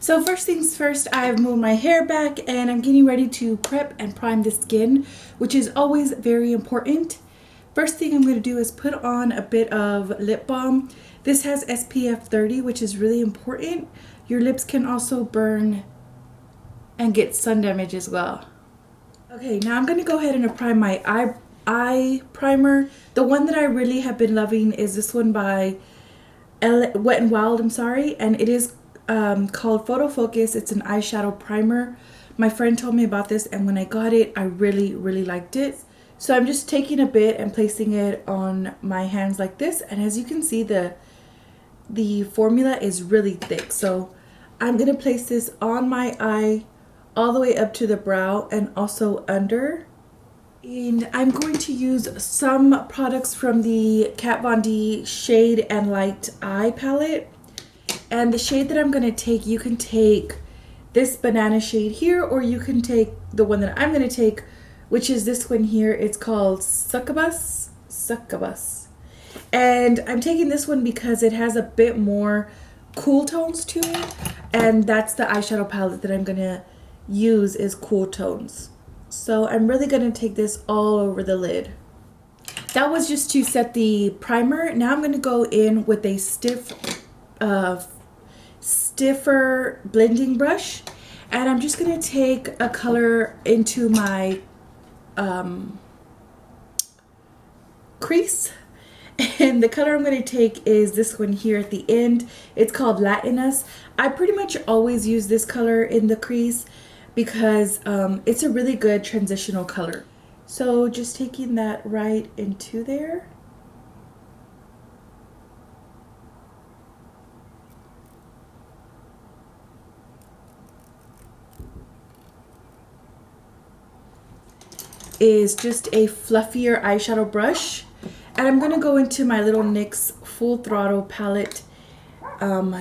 So first things first, I've moved my hair back and I'm getting ready to prep and prime the skin, which is always very important. First thing I'm going to do is put on a bit of lip balm. This has SPF 30, which is really important. Your lips can also burn and get sun damage as well. Okay, now I'm going to go ahead and apply my eye primer. The one that I really have been loving is this one by Wet n Wild, and it is called Photo Focus. It's an eyeshadow primer. My friend told me about this, and when I got it, I really liked it. So I'm just taking a bit and placing it on my hands like this, and as you can see, the formula is really thick. So I'm gonna place this on my eye all the way up to the brow and also under. And I'm going to use some products from the Kat Von D Shade and Light Eye palette. And the shade that I'm going to take, you can take this banana shade here, or you can take the one that I'm going to take, which is this one here. It's called Succubus. And I'm taking this one because it has a bit more cool tones to it. And that's the eyeshadow palette that I'm going to use, is cool tones. So I'm really going to take this all over the lid. That was just to set the primer. Now I'm going to go in with a stiffer blending brush, and I'm just going to take a color into my crease. And the color I'm going to take is this one here at the end. It's called Latinus. I pretty much always use this color in the crease because it's a really good transitional color. So just taking that right into there. Is just a fluffier eyeshadow brush. And I'm going to go into my little NYX Full Throttle palette.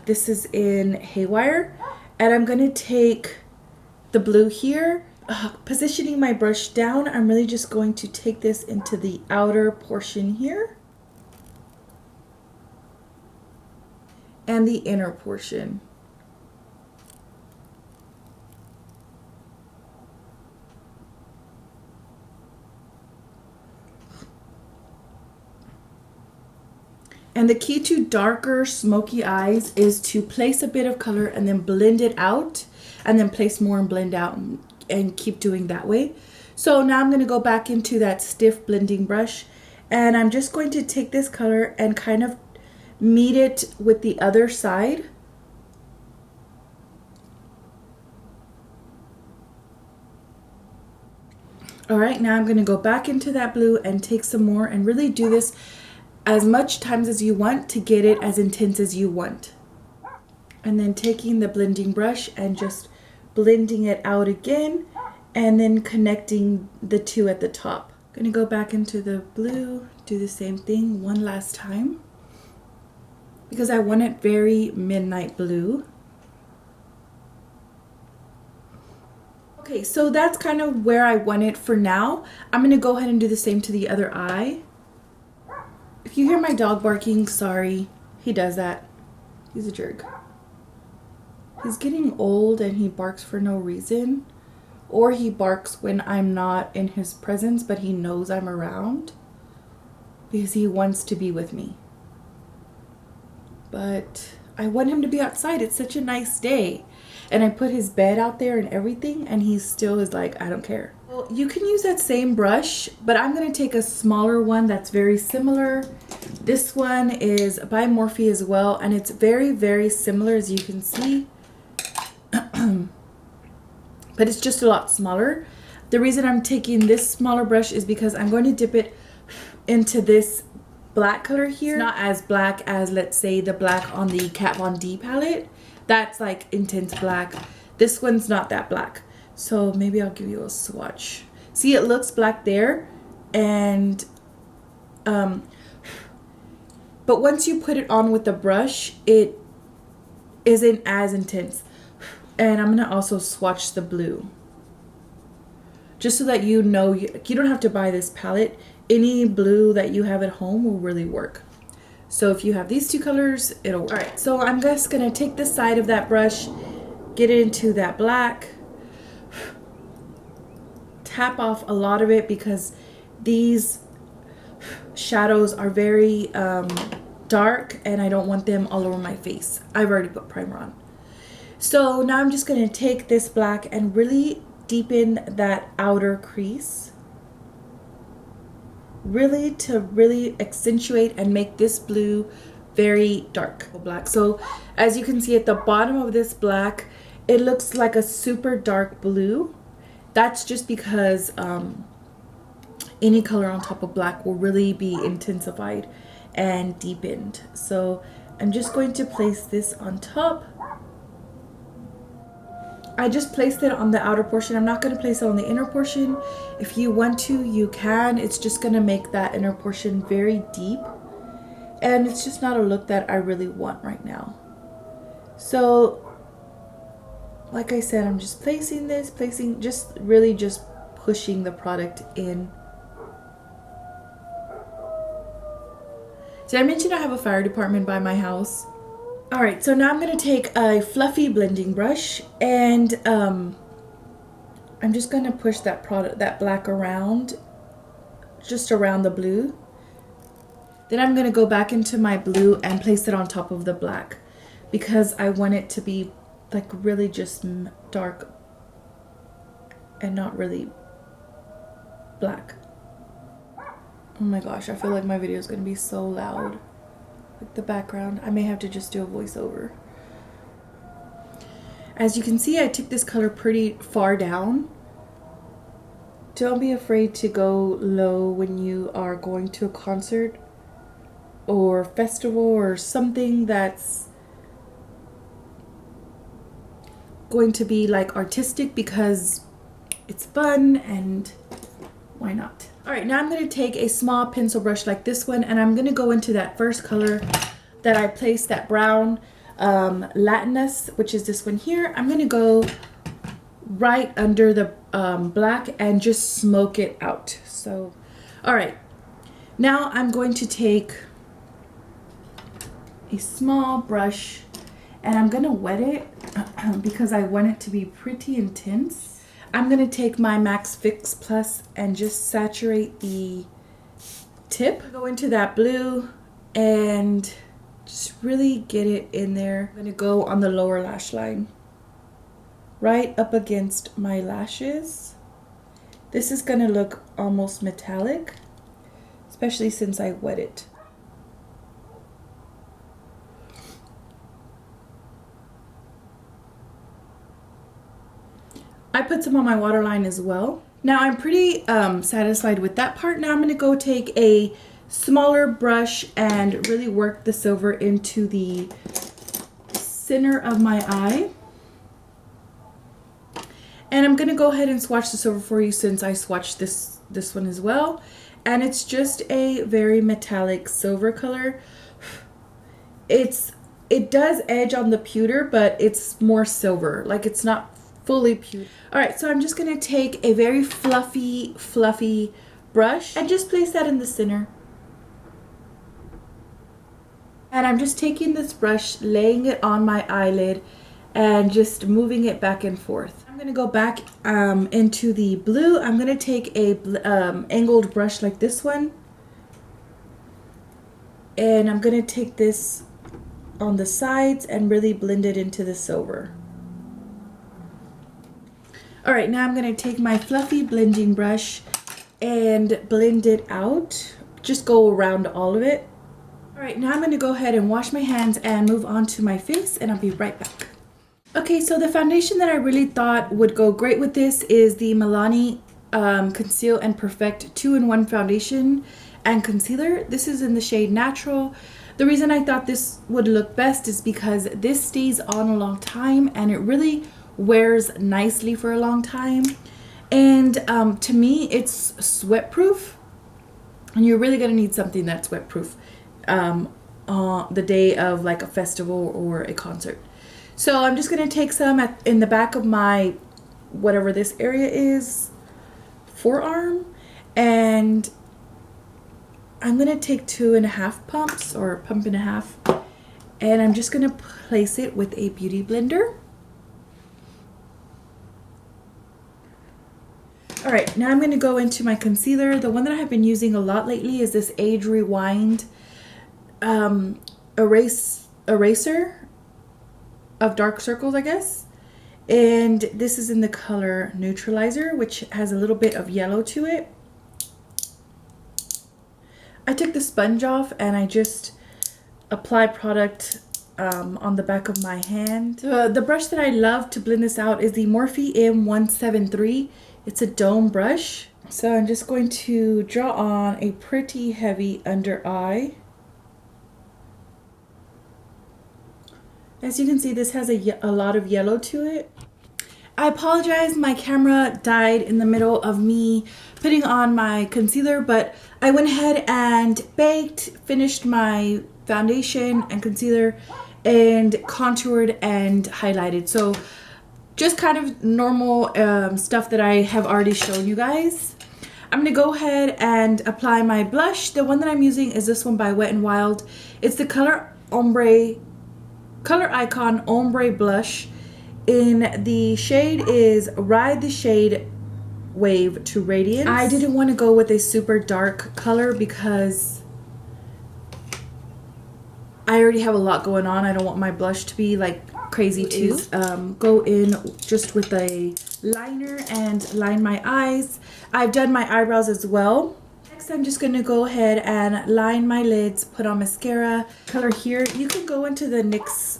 This is in Haywire. And I'm going to take the blue here. Positioning my brush down, I'm really just going to take this into the outer portion here. And the inner portion. And the key to darker, smoky eyes is to place a bit of color and then blend it out, and then place more and blend out, and keep doing that way. So now I'm going to go back into that stiff blending brush, and I'm just going to take this color and kind of meet it with the other side. All right, now I'm going to go back into that blue and take some more and really do this as much times as you want to get it as intense as you want. And then taking the blending brush and just blending it out again, and then connecting the two at the top. I'm gonna go back into the blue, do the same thing one last time because I want it very midnight blue. Okay, so that's kind of where I want it for now. I'm gonna go ahead and do the same to the other eye. If you hear my dog barking, sorry, he does that. He's a jerk. He's getting old and he barks for no reason, or he barks when I'm not in his presence, but he knows I'm around because he wants to be with me. But I want him to be outside. It's such a nice day. And I put his bed out there and everything, and he still is like, I don't care. Well, you can use that same brush, but I'm going to take a smaller one that's very similar. This one is by Morphe as well, and it's very similar, as you can see. But it's just a lot smaller. The reason I'm taking this smaller brush is because I'm going to dip it into this black color here. It's not as black as, let's say, the black on the Kat Von D palette. That's like intense black. This one's not that black. So maybe I'll give you a swatch. See, it looks black there, and but once you put it on with the brush, it isn't as intense. And I'm gonna also swatch the blue, just so that you know you don't have to buy this palette. Any blue that you have at home will really work. So if you have these two colors, it'll work. All right, so I'm just gonna take the side of that brush get it into that black. Tap off a lot of it because these shadows are very dark and I don't want them all over my face. I've already put primer on. So now I'm just going to take this black and really deepen that outer crease. Really to really accentuate and make this blue very dark black. So as you can see at the bottom of this black, it looks like a super dark blue. That's just because any color on top of black will really be intensified and deepened. So I'm just going to place this on top. I just placed it on the outer portion. I'm not going to place it on the inner portion. If you want to, you can. It's just going to make that inner portion very deep. And it's just not a look that I really want right now. So, like I said, I'm just placing this, just really just pushing the product in. Did I mention I have a fire department by my house? Alright, so now I'm going to take a fluffy blending brush and I'm just going to push that black around, just around the blue. Then I'm going to go back into my blue and place it on top of the black because I want it to be like really just dark and not really black. Oh my gosh, I feel like my video is going to be so loud. Like the background. I may have to just do a voiceover. As you can see, I took this color pretty far down. Don't be afraid to go low when you are going to a concert or festival or something that's going to be like artistic because it's fun and why not? Alright, now I'm going to take a small pencil brush like this one and I'm going to go into that first color that I placed, that brown Latinus, which is this one here. I'm going to go right under the black and just smoke it out. So, alright, now I'm going to take a small brush and I'm going to wet it because I want it to be pretty intense. I'm going to take my Max Fix Plus and just saturate the tip. Go into that blue and just really get it in there. I'm going to go on the lower lash line, right up against my lashes. This is going to look almost metallic, especially since I wet it. I put some on my waterline as well. Now I'm pretty satisfied with that part. Now I'm going to go take a smaller brush and really work the silver into the center of my eye. And I'm going to go ahead and swatch the silver for you since I swatched this one as well. And it's just a very metallic silver color. It does edge on the pewter, but it's more silver. Like it's not fully pewter. Alright, so I'm just going to take a very fluffy brush and just place that in the center. And I'm just taking this brush, laying it on my eyelid and just moving it back and forth. I'm going to go back into the blue. I'm going to take a angled brush like this one. And I'm going to take this on the sides and really blend it into the silver. Alright, now I'm going to take my fluffy blending brush and blend it out. Just go around all of it. Alright, now I'm going to go ahead and wash my hands and move on to my face and I'll be right back. Okay, so the foundation that I really thought would go great with this is the Milani Conceal and Perfect 2-in-1 foundation and concealer. This is in the shade Natural. The reason I thought this would look best is because this stays on a long time and it really wears nicely for a long time. And to me, it's sweat proof. And you're really going to need something that's sweat proof on the day of like a festival or a concert. So I'm just going to take some in the back of my, whatever this area is, forearm. And I'm going to take 2.5 pumps or a pump and a half. And I'm just going to place it with a beauty blender. All right, now I'm going to go into my concealer. The one that I have been using a lot lately is this Age Rewind eraser of dark circles, I guess. And this is in the color Neutralizer, which has a little bit of yellow to it. I took the sponge off and I just apply product on the back of my hand. The brush that I love to blend this out is the Morphe M173. It's a dome brush. So I'm just going to draw on a pretty heavy under eye. As you can see, this has a lot of yellow to it. I apologize, my camera died in the middle of me putting on my concealer, but I went ahead and baked, finished my foundation and concealer, and contoured and highlighted. So just kind of normal stuff that I have already shown you guys. I'm gonna go ahead and apply my blush. The one that I'm using is this one by Wet n Wild. It's the Color Icon Ombre Blush. In the shade is Ride the Shade Wave to Radiance. I didn't want to go with a super dark color because I already have a lot going on. I don't want my blush to be like crazy too. Go in just with a liner and line my eyes. I've done my eyebrows as well. Next, I'm just going to go ahead and line my lids, put on mascara. Color here, you can go into the NYX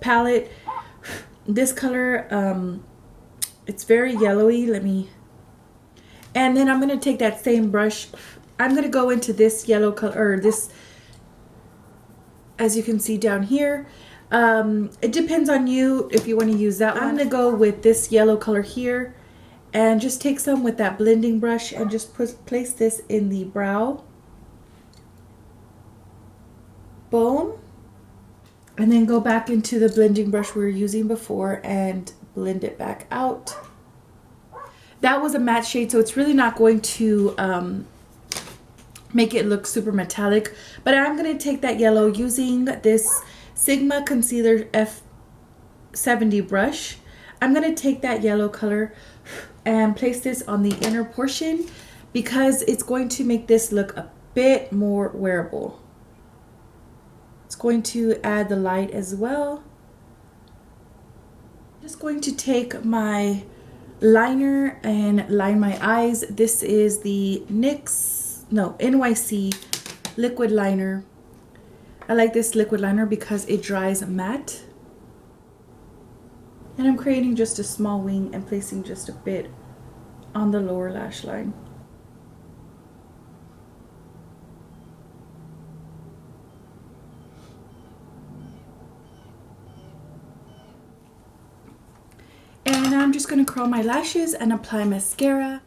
palette. This color, it's very yellowy. And then I'm going to take that same brush. I'm going to go into this yellow color, or this, as you can see down here. It depends on you if you want to use that one. I'm going to go with this yellow color here and just take some with that blending brush and just place this in the brow bone. And then go back into the blending brush we were using before and blend it back out. That was a matte shade, so it's really not going to make it look super metallic. But I'm going to take that yellow using this Sigma Concealer F70 brush. I'm going to take that yellow color and place this on the inner portion because it's going to make this look a bit more wearable. It's going to add the light as well. I'm just going to take my liner and line my eyes. This is the NYC liquid liner. I like this liquid liner because it dries matte. And I'm creating just a small wing and placing just a bit on the lower lash line. And now I'm just going to curl my lashes and apply mascara.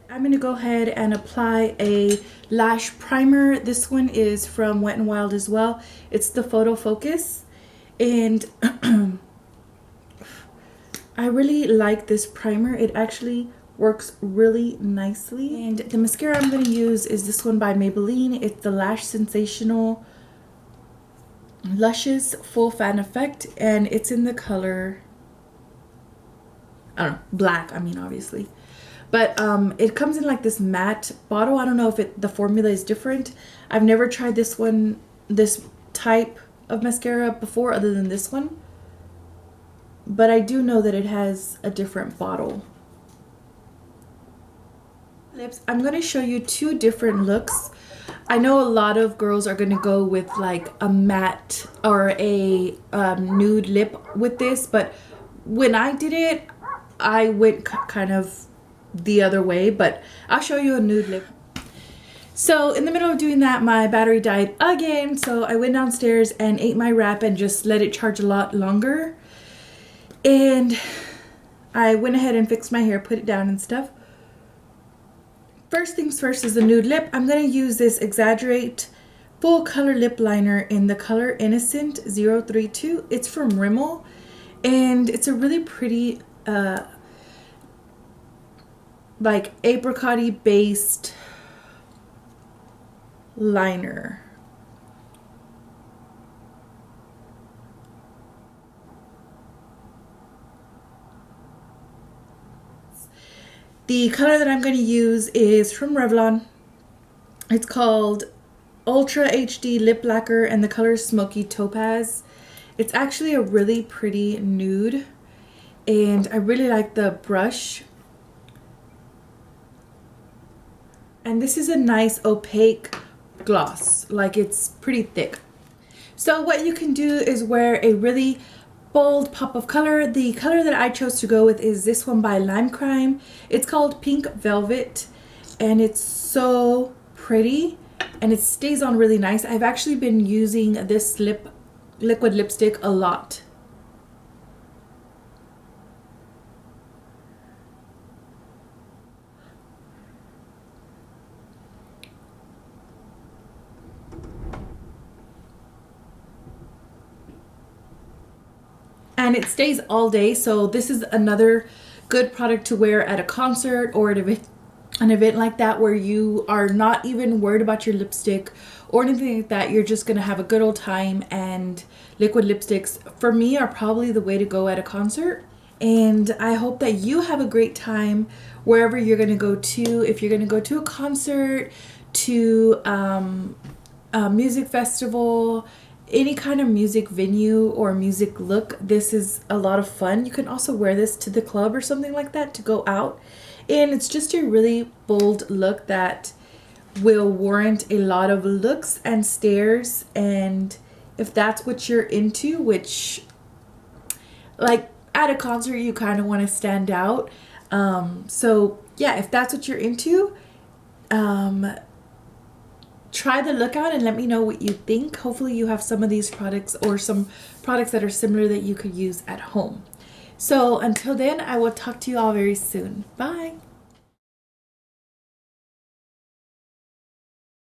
I'm going to go ahead and apply a lash primer. This one is from Wet n Wild as well. It's the Photo Focus. And I really like this primer. It actually works really nicely. And the mascara I'm going to use is this one by Maybelline. It's the Lash Sensational Luscious Full Fan Effect, and it's in the color, I don't know, black, I mean, obviously. But it comes in like this matte bottle. I don't know if the formula is different. I've never tried this type of mascara before other than this one. But I do know that it has a different bottle. Lips, I'm going to show you two different looks. I know a lot of girls are going to go with like a matte or a nude lip with this, but when I did it, I went kind of the other way, but I'll show you a nude lip. So in the middle of doing that, my battery died again, so I went downstairs and ate my wrap and just let it charge a lot longer. And I went ahead and fixed my hair, put it down and stuff. First things first is the nude lip. I'm going to use this Exaggerate full color lip liner in the color Innocent 032. It's from Rimmel, and it's a really pretty like apricot-y based liner. The color that I'm going to use is from Revlon. It's called Ultra HD Lip Lacquer and the color is Smoky Topaz. It's actually a really pretty nude and I really like the brush. And this is a nice opaque gloss, like it's pretty thick. So what you can do is wear a really bold pop of color. The color that I chose to go with is this one by Lime Crime. It's called Pink Velvet and it's so pretty and it stays on really nice. I've actually been using this liquid lipstick a lot. And it stays all day, so this is another good product to wear at a concert or at an event like that where you are not even worried about your lipstick or anything like that. You're just gonna have a good old time, and liquid lipsticks for me are probably the way to go at a concert. And I hope that you have a great time wherever you're gonna go to. If you're gonna go to a concert, to a music festival, any kind of music venue or music look, this is a lot of fun. You can also wear this to the club or something like that to go out, and it's just a really bold look that will warrant a lot of looks and stares. And if that's what you're into, which like at a concert you kind of want to stand out, so yeah, if that's what you're into, try the look out and let me know what you think. Hopefully you have some of these products or some products that are similar that you could use at home. So until then, I will talk to you all very soon. Bye.